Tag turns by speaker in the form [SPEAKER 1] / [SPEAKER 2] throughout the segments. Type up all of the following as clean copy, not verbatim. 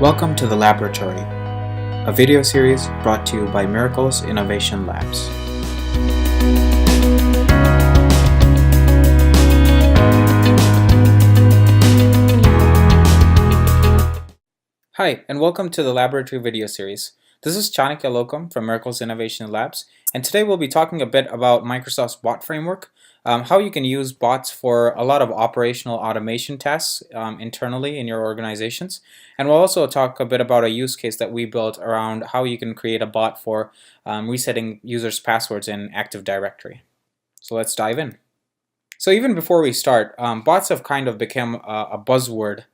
[SPEAKER 1] Welcome to the Laboratory, a video series brought to you by Miracles Innovation Labs. Hi, and welcome to the Laboratory video series. This is Chanakya Lokam from Miracles Innovation Labs, and today we'll be talking a bit about Microsoft's bot framework, how you can use bots for a lot of operational automation tasks internally in your organizations, and we'll also talk a bit about a use case that we built around how you can create a bot for resetting users' passwords in Active Directory. So let's dive in. So even before we start, bots have kind of become a buzzword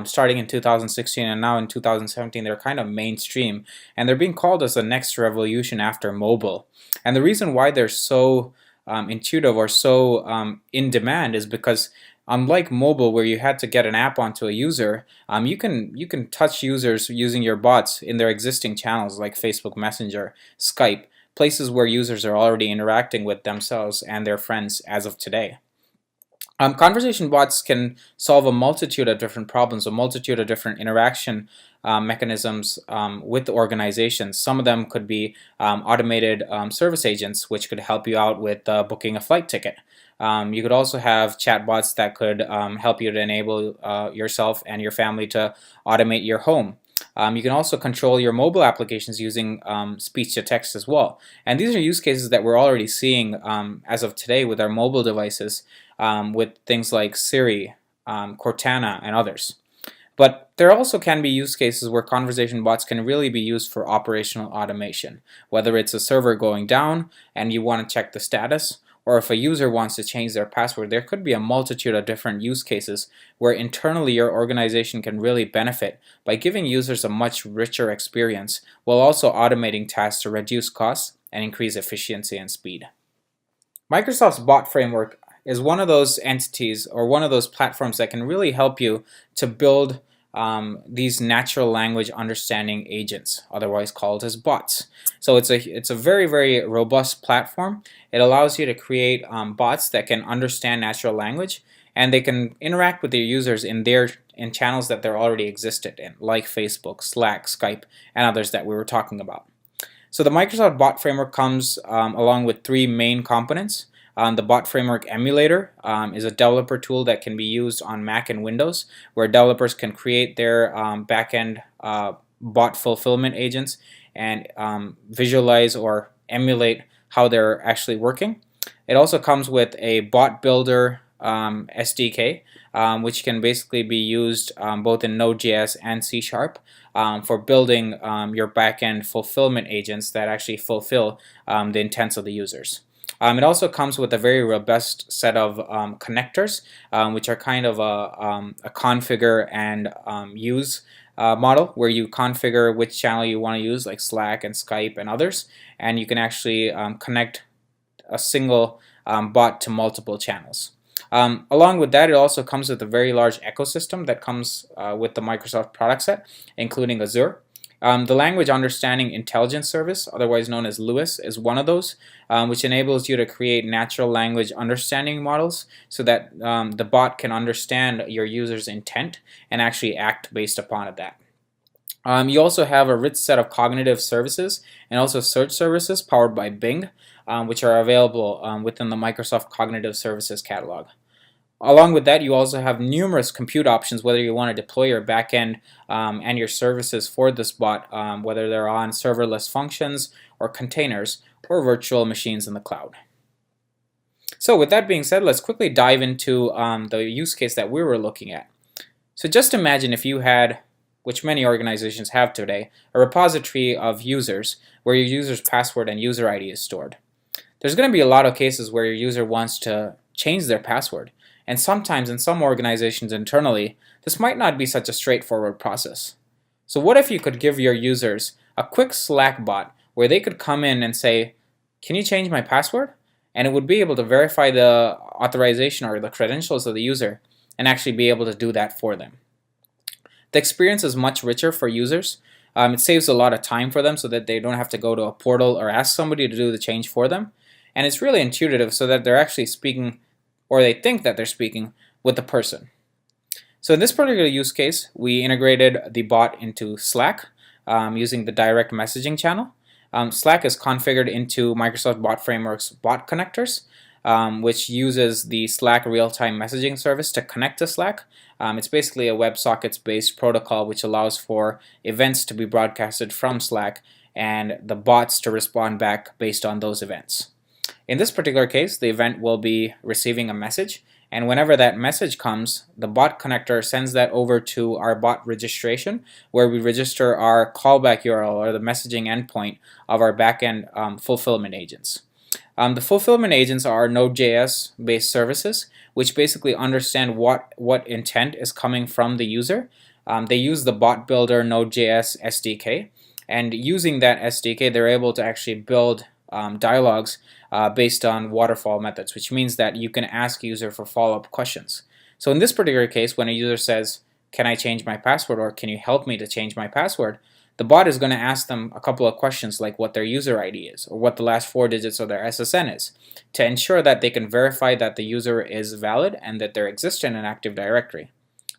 [SPEAKER 1] starting in 2016, and now in 2017 they're kind of mainstream, and they're being called as the next revolution after mobile. And the reason why they're so intuitive or so in demand is because unlike mobile, where you had to get an app onto a user, you can touch users using your bots in their existing channels like Facebook Messenger, Skype, places where users are already interacting with themselves and their friends as of today. Conversation bots can solve a multitude of different problems, a multitude of different interaction mechanisms with organizations. Some of them could be automated service agents, which could help you out with booking a flight ticket. You could also have chatbots that could help you to enable yourself and your family to automate your home. You can also control your mobile applications using speech to text as well. And these are use cases that we're already seeing as of today with our mobile devices with things like Siri, Cortana, and others. But there also can be use cases where conversation bots can really be used for operational automation, whether it's a server going down and you want to check the status, or if a user wants to change their password. There could be a multitude of different use cases where internally your organization can really benefit by giving users a much richer experience while also automating tasks to reduce costs and increase efficiency and speed. Microsoft's bot framework is one of those entities or one of those platforms that can really help you to build these natural language understanding agents, otherwise called as bots. So it's a very, very robust platform. It allows you to create bots that can understand natural language, and they can interact with their users in channels that they're already existed in, like Facebook, Slack, Skype, and others that we were talking about. So the Microsoft bot framework comes along with three main components. The bot framework emulator is a developer tool that can be used on Mac and Windows, where developers can create their backend bot fulfillment agents and visualize or emulate how they're actually working. It also comes with a bot builder SDK, which can basically be used both in Node.js and C# for building your backend fulfillment agents that actually fulfill the intents of the users. It also comes with a very robust set of connectors, which are kind of a configure and use model, where you configure which channel you want to use, like Slack and Skype and others, and you can actually connect a single bot to multiple channels. Along with that, it also comes with a very large ecosystem that comes with the Microsoft product set, including Azure. The Language Understanding Intelligence Service, otherwise known as LUIS, is one of those, which enables you to create natural language understanding models so that the bot can understand your user's intent and actually act based upon that. You also have a rich set of cognitive services and also search services powered by Bing, which are available within the Microsoft Cognitive Services catalog. Along with that, you also have numerous compute options, whether you want to deploy your backend and your services for this bot, whether they're on serverless functions or containers or virtual machines in the cloud. So with that being said, let's quickly dive into the use case that we were looking at. So just imagine if you had, which many organizations have today, a repository of users where your user's password and user ID is stored. There's going to be a lot of cases where your user wants to change their password. And sometimes in some organizations internally, this might not be such a straightforward process. So what if you could give your users a quick Slack bot where they could come in and say, "Can you change my password?" And it would be able to verify the authorization or the credentials of the user and actually be able to do that for them. The experience is much richer for users. It saves a lot of time for them so that they don't have to go to a portal or ask somebody to do the change for them. And it's really intuitive so that they're actually speaking, or they think that they're speaking, with the person. So in this particular use case, we integrated the bot into Slack using the direct messaging channel. Slack is configured into Microsoft Bot Framework's bot connectors, which uses the Slack real-time messaging service to connect to Slack. It's basically a WebSockets-based protocol which allows for events to be broadcasted from Slack and the bots to respond back based on those events. In this particular case, the event will be receiving a message, and whenever that message comes, the bot connector sends that over to our bot registration, where we register our callback URL or the messaging endpoint of our backend fulfillment agents. The fulfillment agents are Node.js based services, which basically understand what intent is coming from the user. They use the bot builder Node.js SDK, and using that SDK, they're able to actually build dialogues based on waterfall methods, which means that you can ask user for follow-up questions. So in this particular case, when a user says, "Can I change my password?" or "Can you help me to change my password?" the bot is going to ask them a couple of questions like what their user ID is or what the last 4 digits of their SSN is to ensure that they can verify that the user is valid and that they exist in an Active Directory.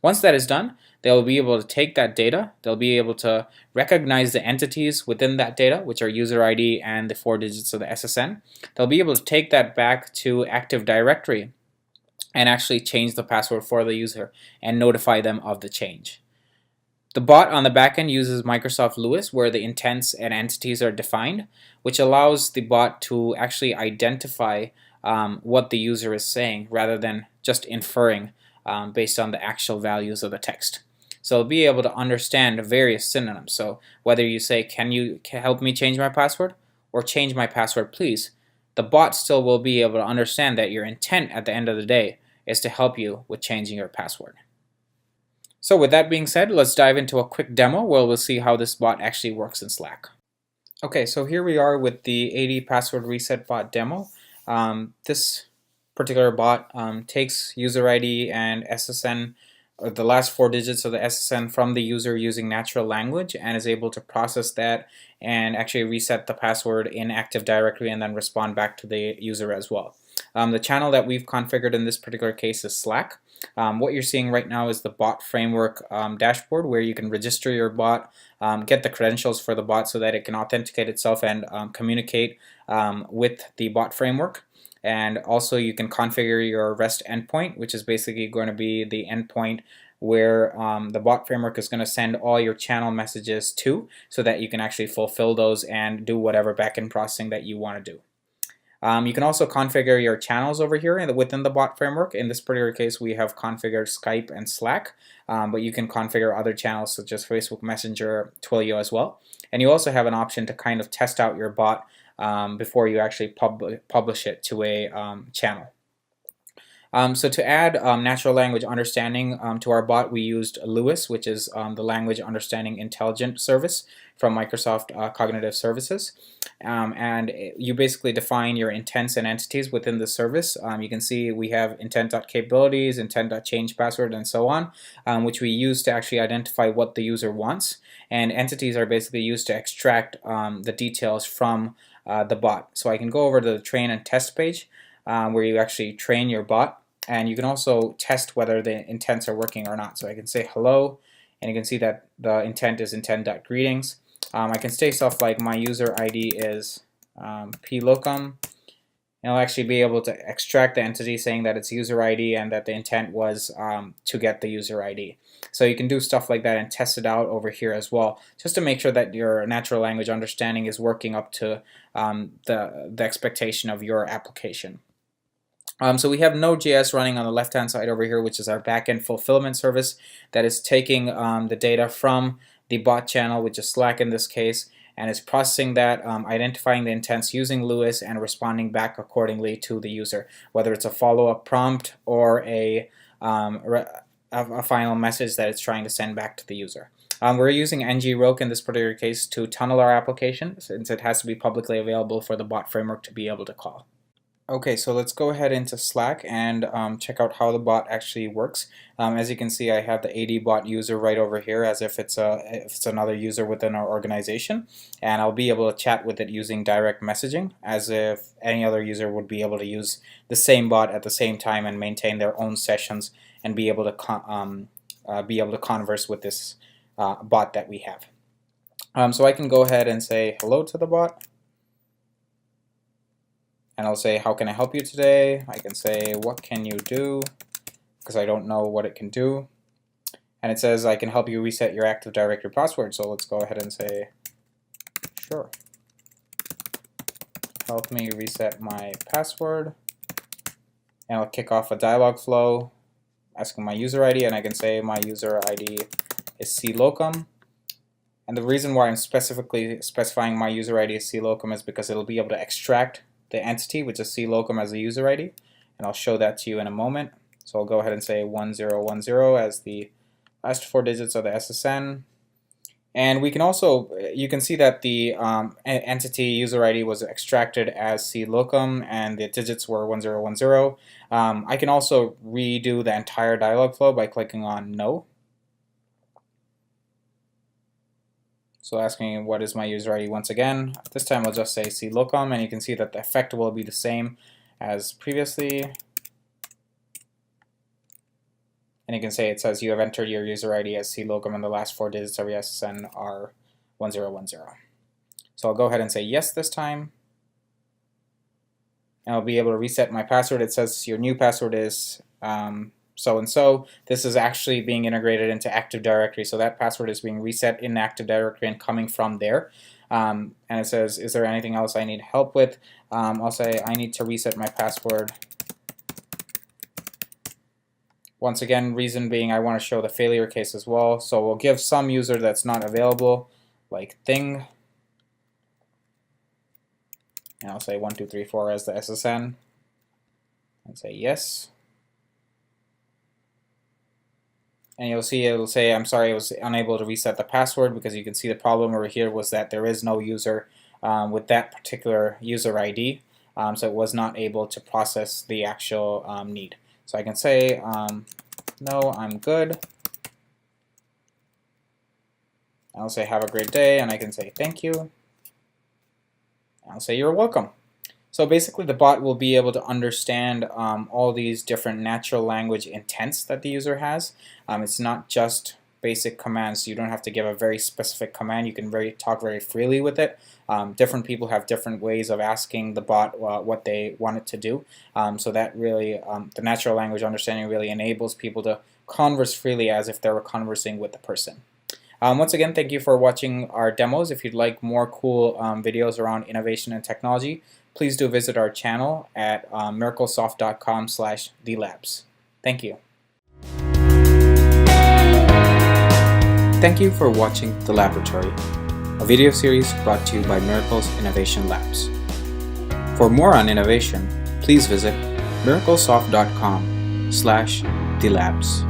[SPEAKER 1] Once that is done, they'll be able to take that data, they'll be able to recognize the entities within that data, which are user ID and the 4 digits of the SSN. They'll be able to take that back to Active Directory and actually change the password for the user and notify them of the change. The bot on the backend uses Microsoft Lewis, where the intents and entities are defined, which allows the bot to actually identify what the user is saying rather than just inferring based on the actual values of the text. So it'll be able to understand various synonyms. So whether you say, "Can you help me change my password?" or "Change my password please," the bot still will be able to understand that your intent at the end of the day is to help you with changing your password. So with that being said, let's dive into a quick demo where we'll see how this bot actually works in Slack. Okay, so here we are with the 80 password reset bot demo. This particular bot takes user ID and SSN, or the last 4 digits of the SSN from the user using natural language, and is able to process that and actually reset the password in Active Directory and then respond back to the user as well. The channel that we've configured in this particular case is Slack. What you're seeing right now is the bot framework dashboard, where you can register your bot, get the credentials for the bot so that it can authenticate itself and communicate with the bot framework. And also you can configure your REST endpoint, which is basically going to be the endpoint where the bot framework is going to send all your channel messages to, so that you can actually fulfill those and do whatever backend processing that you want to do. You can also configure your channels over here within the bot framework. In this particular case, we have configured Skype and Slack, but you can configure other channels such as Facebook Messenger, Twilio as well. And you also have an option to kind of test out your bot before you actually publish it to a channel. So to add natural language understanding to our bot, we used Lewis, which is the language understanding intelligent service from Microsoft Cognitive Services. And you basically define your intents and entities within the service. You can see we have intent.capabilities, intent.changePassword, and so on, which we use to actually identify what the user wants. And entities are basically used to extract the details from the bot. So I can go over to the train and test page where you actually train your bot. And you can also test whether the intents are working or not. So I can say hello, and you can see that the intent is intent.greetings. I can say stuff like my user ID is plocum, and I'll actually be able to extract the entity saying that it's user ID and that the intent was to get the user ID. So you can do stuff like that and test it out over here as well, just to make sure that your natural language understanding is working up to the expectation of your application. So we have Node.js running on the left-hand side over here, which is our backend fulfillment service that is taking the data from the bot channel, which is Slack in this case, and is processing that, identifying the intents using Lewis, and responding back accordingly to the user, whether it's a follow-up prompt or a final message that it's trying to send back to the user. We're using ng-roke in this particular case to tunnel our application, since it has to be publicly available for the bot framework to be able to call. Okay, so let's go ahead into Slack and check out how the bot actually works. As you can see, I have the AD bot user right over here as if it's another user within our organization, and I'll be able to chat with it using direct messaging as if any other user would be able to use the same bot at the same time and maintain their own sessions and be able to be able to converse with this bot that we have. So I can go ahead and say hello to the bot, and I'll say, how can I help you today? I can say, what can you do? Because I don't know what it can do. And it says I can help you reset your Active Directory password. So let's go ahead and say, sure. Help me reset my password. And I'll kick off a dialog flow asking my user ID, and I can say my user ID is clocum. And the reason why I'm specifically specifying my user ID as clocum is because it'll be able to extract the entity, which is clocum, as a user ID. And I'll show that to you in a moment. So I'll go ahead and say 1010 as the last 4 digits of the SSN. And we can also, you can see that the entity user ID was extracted as clocum and the digits were 1010. I can also redo the entire dialog flow by clicking on no. So asking what is my user ID once again. This time I'll just say clocum, and you can see that the effect will be the same as previously. And you can say it says you have entered your user ID as clocum and the last 4 digits of your SSN are 1010. So I'll go ahead and say yes this time. And I'll be able to reset my password. It says your new password is so-and-so. This is actually being integrated into Active Directory. So that password is being reset in Active Directory and coming from there. And it says, is there anything else I need help with? I'll say I need to reset my password. Once again, reason being I want to show the failure case as well. So we'll give some user that's not available, like thing. And I'll say 1234 as the SSN. And say yes. And you'll see it'll say, I'm sorry, I was unable to reset the password, because you can see the problem over here was that there is no user with that particular user ID. So it was not able to process the actual need. So I can say, no, I'm good. I'll say, have a great day, and I can say, thank you. I'll say, you're welcome. So basically the bot will be able to understand all these different natural language intents that the user has. It's not just basic commands. You don't have to give a very specific command. You can talk very freely with it. Different people have different ways of asking the bot what they want it to do. So that really, the natural language understanding really enables people to converse freely as if they were conversing with the person. Once again, thank you for watching our demos. If you'd like more cool videos around innovation and technology, please do visit our channel at miraclesoft.com/thelabs. Thank you. Thank you for watching The Laboratory, a video series brought to you by Miracles Innovation Labs. For more on innovation, please visit miraclesoft.com/thelabs.